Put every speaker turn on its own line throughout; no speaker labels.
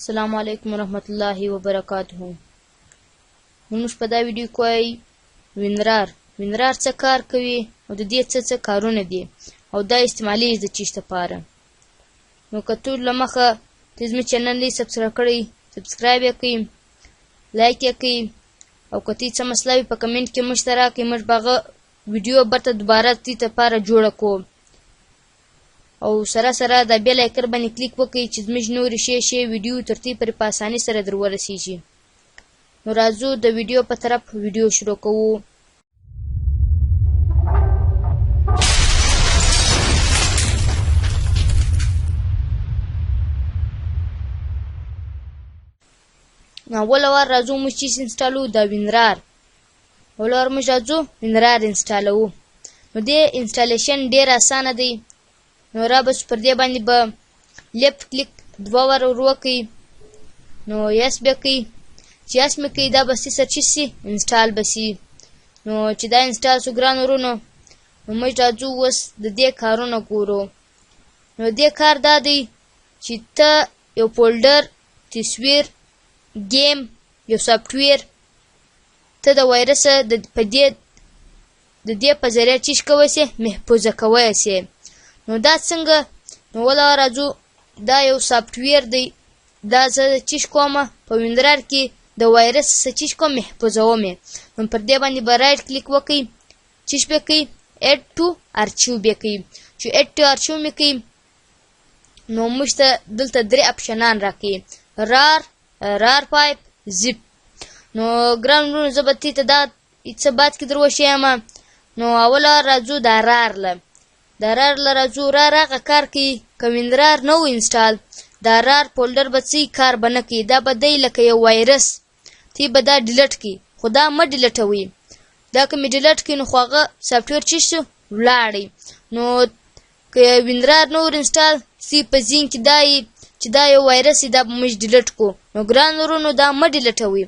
السلام علیکم ورحمت الله وبرکاته. موږ په دا ویډیو کې وایي وینرار څه کار کوي او د دې څه کارونه دي او دا استعمالیږي د چیش لپاره. نو که ټول له مخه ته زموږ چینل یې سبسکرایب یې کړئ، لایک یې کړئ او که ته څه مسله وي په کمنټ کې موږ ته راکړئ. موږ به هغه ویډیو برته دوباره دې لپاره جوړه کړو او سره د بیل آیکن باندې کلیک وکړئ چې زموږ نورې ښې ویډیو ترتیب پرې په اسانۍ سره در ورسیږي. نو راځو د ویډیو په طرف ویډیو شروع کوو. نو اوله وار راځو موږ چې انسټالو د وینرار. اوله وار موږ راځو وینرار انسټالوو. نو دې انسټالیشن ډېر اسانه دی. نو را بس پر دې باندې به لیفت کلیک 2 وار وکړئ. نو یس به کوي چې یس مې کوي دا به سرچ شي انسټال به شي. نو چې دا انسټال شو ګران ورونو نو موږ راځو اوس د دې کارونه ګورو. نو دې کار دا دی چې ته یو فولډر، تصویر، گیم، یو سافټویر ته د وایرس د دې په ذریعه چیش کوی سي محفوظه کوی سي. نو دا څنګه؟ نو ولا راځو دا یو سافټویر دی. دا زه چیش کومه په وینرار کې د وایرس څخه چیش کوم محفوظوم. نو پر دې باندې به رائټ کلیک وکړئ، چیش به کوي اډ ټو ارچیو به کوي. چې اډ ټو ارچیو مې کوي نو موږ ته دلته 3 اپشنان راکړي: رار پایپ، زیپ. نو ګران ورونو زه به ته دا څه بات کې دروښیم. نو اوله راځو دا رار راځو. رار هغه کار کوي که وینرار نه و انسټال دا رار فولډر به څه کار به نه کوي. دا به دی لکه یو وایرس، تی به دا ډیلیټ کړي خو دا مه ډیلیټوئ. دا که مې ډیلیټ کړي نو خو هغه سافټویر چی شو ولاړی. نو که وینرار نه ور انسټال سی په ذهن کې دا چې دا یو وایرس دا به موږ ډیلیټ کړو. نو ګران ورونو دا مه ډیلیټوئ.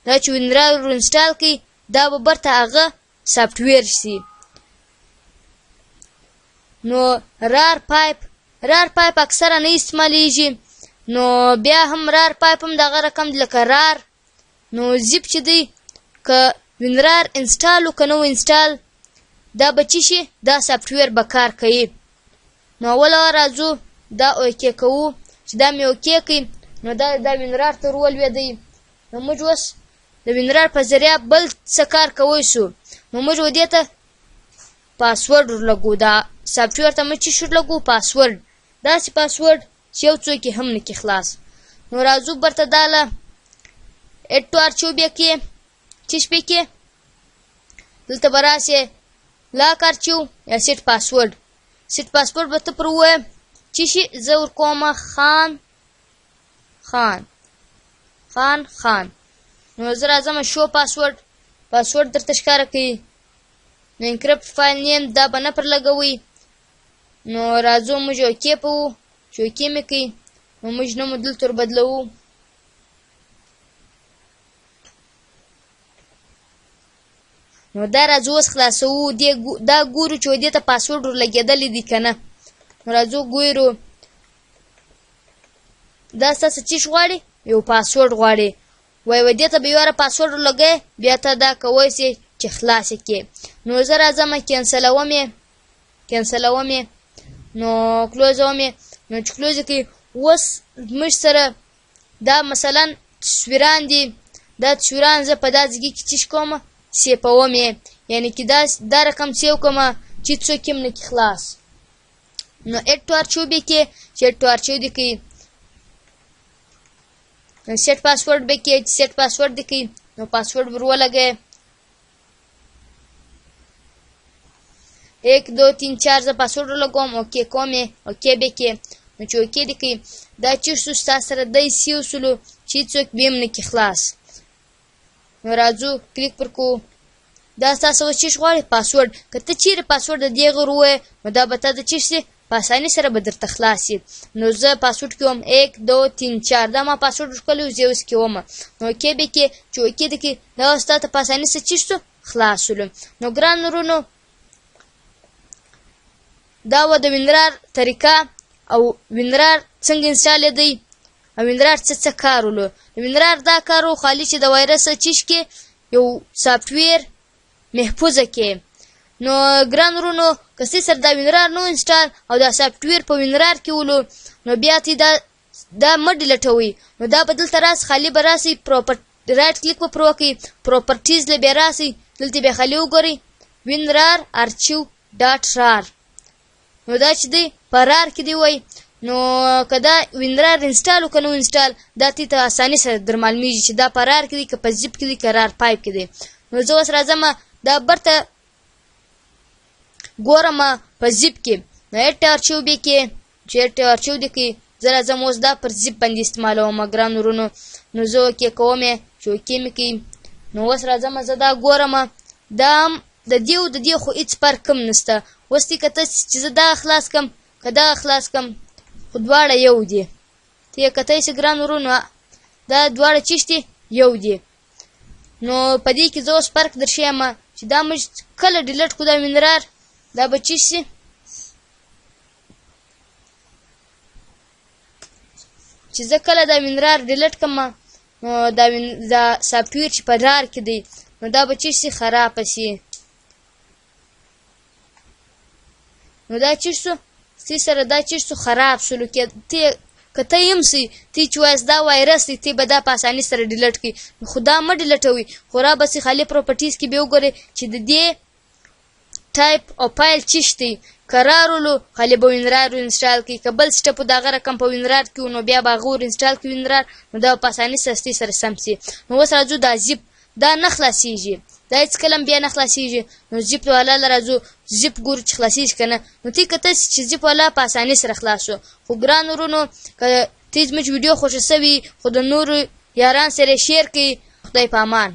دا چې وینرار ور انسټال کړي دا به برته هغه سافټویر شي. نو رار پایپ اکثره نه استعمالیږي. نو بیا هم رار پایپ هم دغه رقم دی لکه رار. نو زیپ چې دی که وینرار انسټال که نه و انسټال دا به چی شي دا سافټویر به کار کوي. نو اوله راځو دا اوکې کوو. چې دا مې اوکې کړي نو دا وینرار ته ولوېدی. نو موږ اوس د وینرار په ذریعه بل څه کار کوی سو. نو موږ دې ته پاسورډ ورلګو. دا سافټویر ته موږ چی ورلګو؟ پاسورډ. داسې پاسورډ چې یو څوک یې هم نه کې خلاص. نو راځو برته دا له اډ ټو ارچیو بیا کې چیش به کې دلته به راسې لاک ارچیو یا سیټ پاسورډ به ته پر ووایه چی شي. زه ورکومه خان. نو زه راځم شو پاسورډ درته ښکاره کوي. نو انکریپټ فایل نیم دا به نه پر لګوئ. نو راځو موږ اوکې کوو. چې اوکې مې کوي نو موږ نوم دلته ور بدلوو. نو دا راځو اوس خلاصوو. دا ګورو چې دې ته پاسورډ ور لګېدلی دی که نه. نو راځو ګورو دا ستاسو چیش غواړي؟ یو پاسورډ غواړي. وای دې ته به یو پاسورډ ور لګوې بیا ته دا کوی سې چې خلاص کړې. نو زه راځم کینسلوم یې. نو کلوزوم یې. نو چې کلوز یې کوي اوس موږ سره دا مثلا تصویران دي. دا تصویران زه په دا ځای کې چیش کومه سیپوم یې. یعنې چې دا رقم سیو کومه چې څوک هم نه کې خلاص. نو اډ ټو ارچیو به کې چې اډ ټو ارچیو دې کوي. سیټ پاسورډ به کې چې سیټ پاسورډ دې کوي. نو پاسورډ ور ولګئ 1 2 3 4 زه پاسورډ لګوم. اوکې کوم یې. اوکې به کې نو چې اوکې دې کوي دا چیش سو ستاسو سره دی سیو سلو چې څوک به هم نه کې خلاص. نو راځو کلیک پر کو. دا ستاسو چیش غواړي پاسورډ. که ته چیرې پاسورډ د دې غیر ووایې نو دا به تا د چیش سي په اسانۍ سره به درته خلاص شي. نو زه پاسورډ کوم 1 2 3 4 دا ما پاسورډ ورکړی زه اوس کوم. نو اوکې به کې چې اوکې دې کې دا اوس تا ته په اسانۍ سره چیش سو خلاص شولو. نو ګران ورونو دا و د وینرار طریقه او وینرار څنګه انسټال دی او وینرار څه کار ولو. وینرار دا کار و خالي چې د وایرس چیش کې یو سافټویر محفوظه کې. نو ګران ورونو که سره دا وینرار نو انسټال او دا سافټویر په وینرار کې ولو نو بیا تی دا مه ډیلیټوئ. نو دا به دلته راسي خالي به راسي رایټ کلیک به پر وکړئ پروپرټیز له بیا راسي دلته بیا خالي وګورئ وینرار ارچیو ډاټ رار. نو دا چې دی په رار کې دی وای نو که دا وینرار انسټال وکړو انسټال دا تی ته اساني سره در معلومیږي چې دا په رار کې دی که په زیپ کې دی که رار پایپ کې دی. نو زه اوس راځم دا برته ګورم په زیپ کې نو ایټ ارچیو بیا کې چې ایټ ارچیو دی کې زه راځم اوس دا پر زیپ باندې استعمالوم ګران ورونو. نو زه اوکې کوم یې چې اوکې مې کوي. نو اوس راځم زه دا ګورم دا هم د دې او د دې خو هېڅ فرق کم نشته. اوس تی کته چې زه دا خلاص کم که دا خلاص کم خو دواړه یو دي. ته یې کتی سې ګران ورونو دا دواړه چیش دي یو دي. نو په دې کې زه اوس فرق در ښیم چې دا موږ کله ډیلیټ کړو دا وینرار دا به چیش سي چې زه کله دا وینرار ډیلیټ کړم نو دا سافټویر چې په رار کې دی نو دا به چیش سي خرابه سي. نو دا چیش سو تی سره دا چیش سو خراب شلو که ته یم سي تی چې وایس دا وایرس دی تی به دا په اساني سره ډیلیټ کړي. خو دا مه ډیلیټوئ خو را به سي خالي پروپرټیز کې بیا وګورئ چې د دې ټایپ او فایل چیش دی که رار ولو خالي به وینرار انسټال کړي که بل سټپ د هغه رقم په وینرار کې نو بیا به هغه ور انسټال کړي وینرار نو دا په اساني سره سره سم سي. نو اوس راځو دا زیپ دا نه خلاصیږي دا هېڅکله بیا نه خلاصیږي. نو زیپ والا له راځو زیپ ګورو چې خلاصیږي که نه. نو تی کته چې زیپ والا په اساني سره خلاص شو. خو ګران ورونو که تی زموږ ویډیو خوښه سوي خو د نورو یاران سره شیر کړئ. خدای په امان.